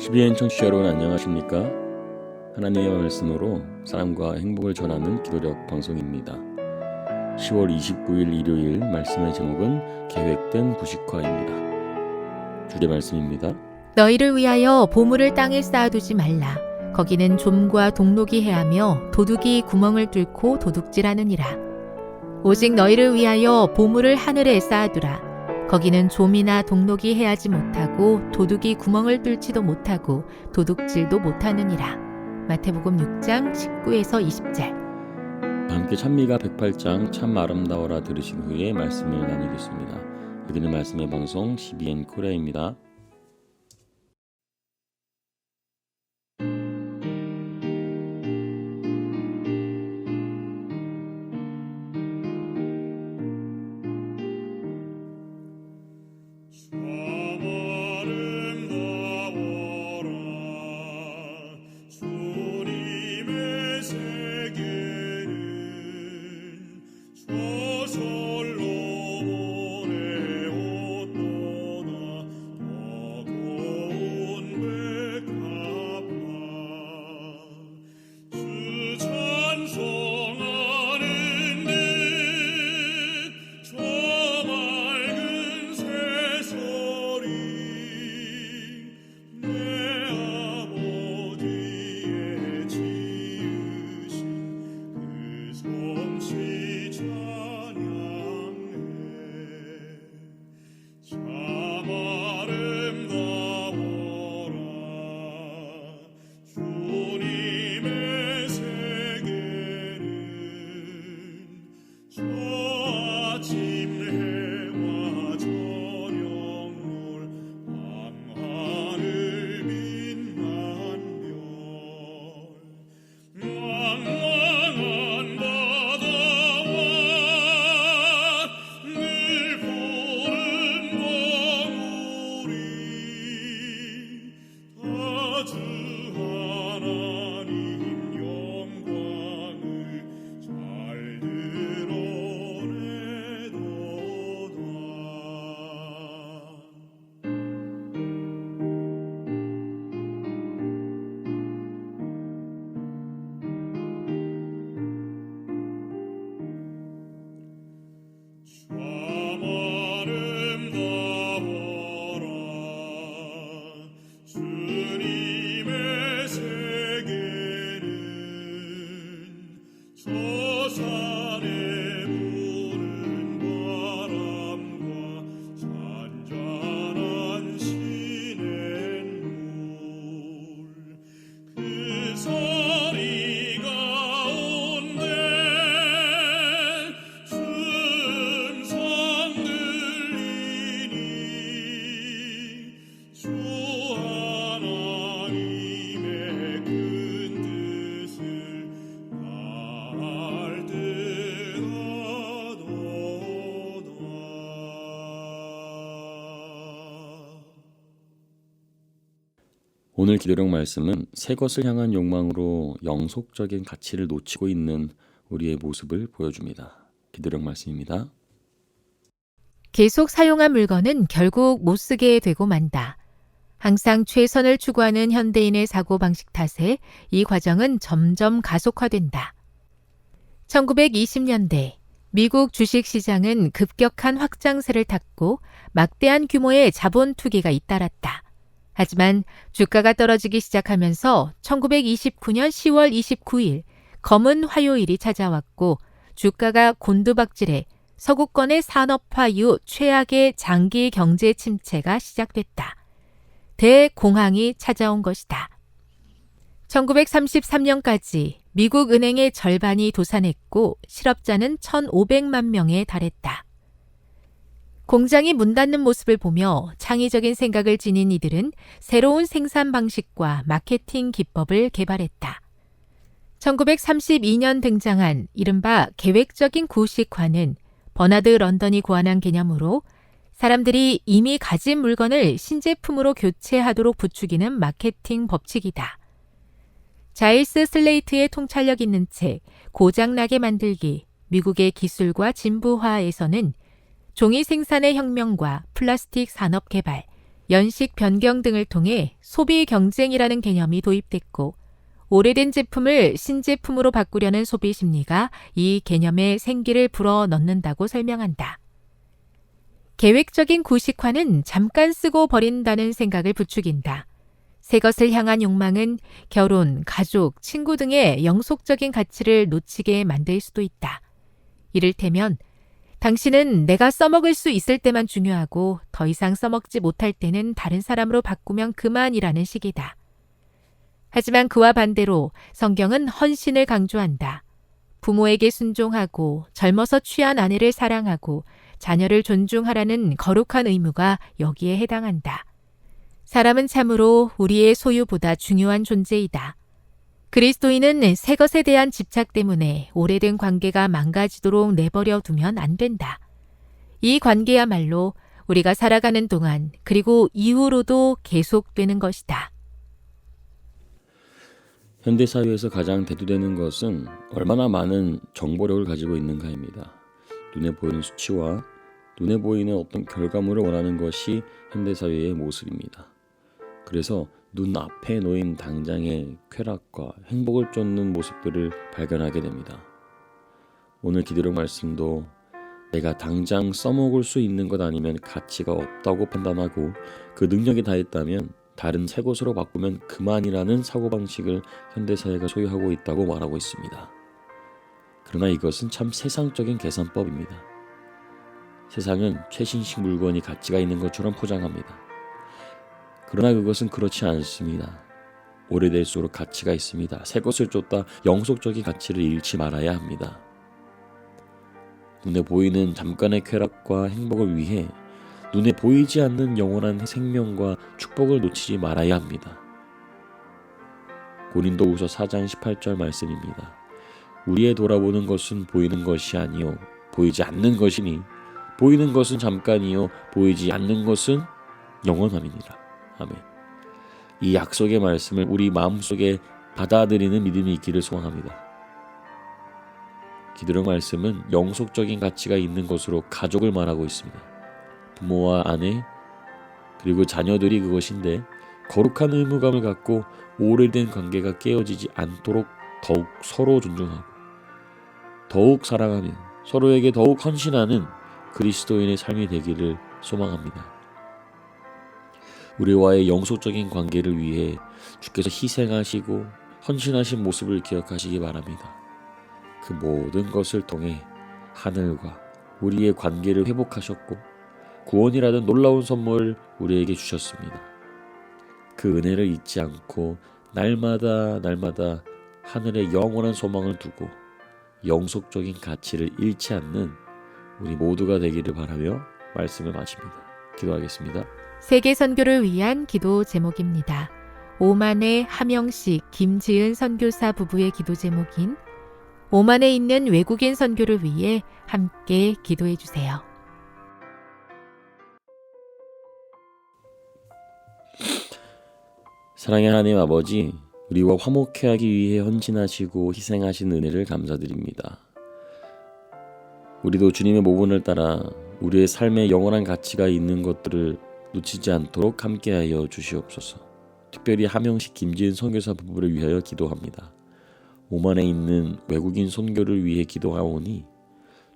CBN 청취자 여러분 안녕하십니까? 하나님의 말씀으로 사랑과 행복을 전하는 기도력 방송입니다. 10월 29일 일요일 말씀의 제목은 계획된 부식화입니다. 주제 말씀입니다. 너희를 위하여 보물을 땅에 쌓아두지 말라. 거기는 좀과 동록이 해하며 도둑이 구멍을 뚫고 도둑질하느니라. 오직 너희를 위하여 보물을 하늘에 쌓아두라. 거기는 좀이나 동록이 해하지 못하고 도둑이 구멍을 뚫지도 못하고 도둑질도 못하느니라. 마태복음 6장 19에서 20절. 함께 찬미가 108장 참 아름다워라 들으신 후에 말씀을 나누겠습니다. 여기는 말씀의 방송 CBN 코리아입니다. 오늘 기도력 말씀은 새 것을 향한 욕망으로 영속적인 가치를 놓치고 있는 우리의 모습을 보여줍니다. 기도력 말씀입니다. 계속 사용한 물건은 결국 못 쓰게 되고 만다. 항상 최선을 추구하는 현대인의 사고방식 탓에 이 과정은 점점 가속화된다. 1920년대 미국 주식시장은 급격한 확장세를 탔고 막대한 규모의 자본 투기가 잇따랐다. 하지만 주가가 떨어지기 시작하면서 1929년 10월 29일 검은 화요일이 찾아왔고 주가가 곤두박질해 서구권의 산업화 이후 최악의 장기 경제 침체가 시작됐다. 대공황이 찾아온 것이다. 1933년까지 미국 은행의 절반이 도산했고 실업자는 1,500만 명에 달했다. 공장이 문 닫는 모습을 보며 창의적인 생각을 지닌 이들은 새로운 생산 방식과 마케팅 기법을 개발했다. 1932년 등장한 이른바 계획적인 구식화는 버나드 런던이 고안한 개념으로 사람들이 이미 가진 물건을 신제품으로 교체하도록 부추기는 마케팅 법칙이다. 자일스 슬레이트의 통찰력 있는 책 고장나게 만들기, 미국의 기술과 진부화에서는 종이 생산의 혁명과 플라스틱 산업 개발, 연식 변경 등을 통해 소비 경쟁이라는 개념이 도입됐고 오래된 제품을 신제품으로 바꾸려는 소비 심리가 이 개념에 생기를 불어 넣는다고 설명한다. 계획적인 구식화는 잠깐 쓰고 버린다는 생각을 부추긴다. 새 것을 향한 욕망은 결혼, 가족, 친구 등의 영속적인 가치를 놓치게 만들 수도 있다. 이를테면 당신은 내가 써먹을 수 있을 때만 중요하고 더 이상 써먹지 못할 때는 다른 사람으로 바꾸면 그만이라는 식이다. 하지만 그와 반대로 성경은 헌신을 강조한다. 부모에게 순종하고 젊어서 취한 아내를 사랑하고 자녀를 존중하라는 거룩한 의무가 여기에 해당한다. 사람은 참으로 우리의 소유보다 중요한 존재이다. 그리스도인은 새 것에 대한 집착 때문에 오래된 관계가 망가지도록 내버려 두면 안 된다. 이 관계야말로 우리가 살아가는 동안 그리고 이후로도 계속되는 것이다. 현대사회에서 가장 대두되는 것은 얼마나 많은 정보력을 가지고 있는가입니다. 눈에 보이는 수치와 눈에 보이는 어떤 결과물을 원하는 것이 현대사회의 모습입니다. 그래서 눈앞에 놓인 당장의 쾌락과 행복을 쫓는 모습들을 발견하게 됩니다. 오늘 기도력 말씀도 내가 당장 써먹을 수 있는 것 아니면 가치가 없다고 판단하고 그 능력이 다했다면 다른 새 것으로 바꾸면 그만이라는 사고방식을 현대사회가 소유하고 있다고 말하고 있습니다. 그러나 이것은 참 세상적인 계산법입니다. 세상은 최신식 물건이 가치가 있는 것처럼 포장합니다. 그러나 그것은 그렇지 않습니다. 오래될수록 가치가 있습니다. 새 것을 쫓다 영속적인 가치를 잃지 말아야 합니다. 눈에 보이는 잠깐의 쾌락과 행복을 위해 눈에 보이지 않는 영원한 생명과 축복을 놓치지 말아야 합니다. 고린도후서 4장 18절 말씀입니다. 우리의 돌아보는 것은 보이는 것이 아니요 보이지 않는 것이니 보이는 것은 잠깐이요 보이지 않는 것은 영원함이니라. 아멘. 이 약속의 말씀을 우리 마음속에 받아들이는 믿음이 있기를 소원합니다. 기도력 말씀은 영속적인 가치가 있는 것으로 가족을 말하고 있습니다. 부모와 아내 그리고 자녀들이 그것인데 거룩한 의무감을 갖고 오래된 관계가 깨어지지 않도록 더욱 서로 존중하고 더욱 사랑하며 서로에게 더욱 헌신하는 그리스도인의 삶이 되기를 소망합니다. 우리와의 영속적인 관계를 위해 주께서 희생하시고 헌신하신 모습을 기억하시기 바랍니다. 그 모든 것을 통해 하늘과 우리의 관계를 회복하셨고 구원이라는 놀라운 선물을 우리에게 주셨습니다. 그 은혜를 잊지 않고 날마다 하늘에 영원한 소망을 두고 영속적인 가치를 잃지 않는 우리 모두가 되기를 바라며 말씀을 마칩니다. 기도하겠습니다. 세계 선교를 위한 기도 제목입니다. 오만의 하명식 김지은 선교사 부부의 기도 제목인 오만에 있는 외국인 선교를 위해 함께 기도해 주세요. 사랑의 하나님 아버지, 우리와 화목케 하기 위해 헌신하시고 희생하신 은혜를 감사드립니다. 우리도 주님의 모본을 따라 우리의 삶에 영원한 가치가 있는 것들을 놓치지 않도록 함께하여 주시옵소서. 특별히 하명식 김지은 선교사 부부를 위하여 기도합니다. 오만에 있는 외국인 선교를 위해 기도하오니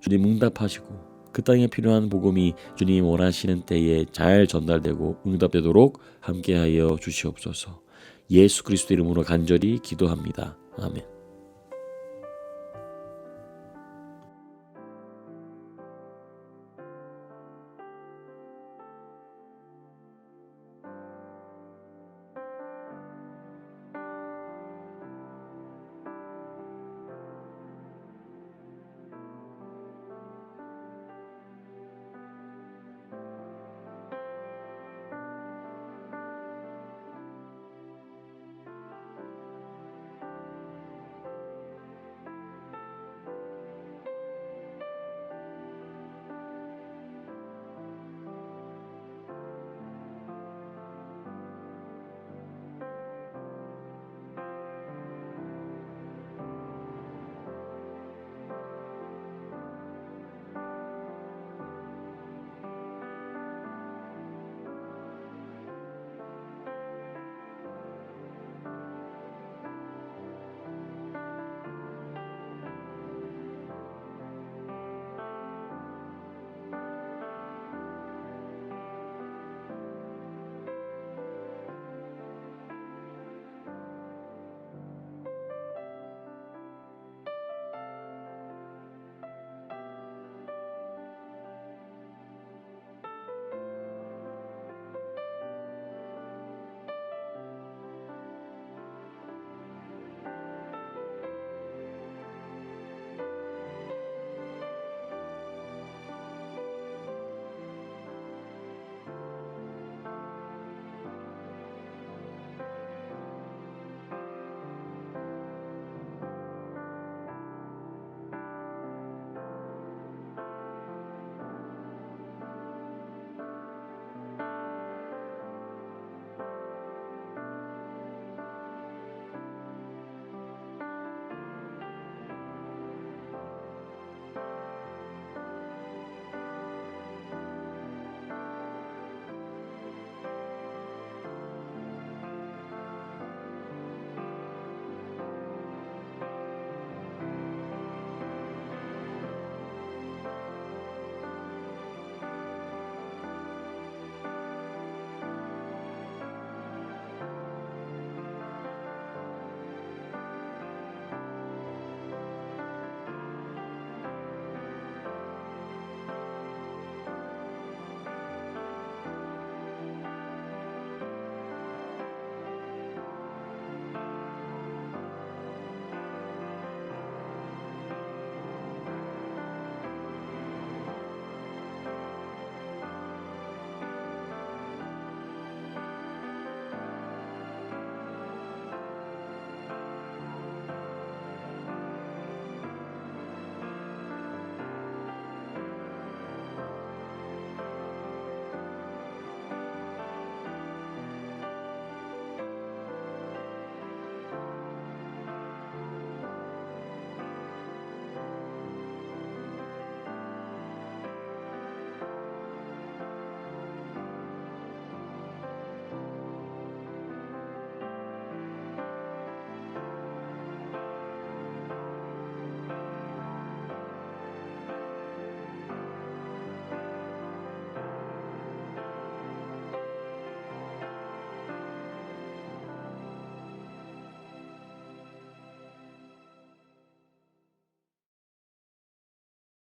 주님 응답하시고 그 땅에 필요한 복음이 주님 원하시는 때에 잘 전달되고 응답되도록 함께하여 주시옵소서. 예수 그리스도 이름으로 간절히 기도합니다. 아멘.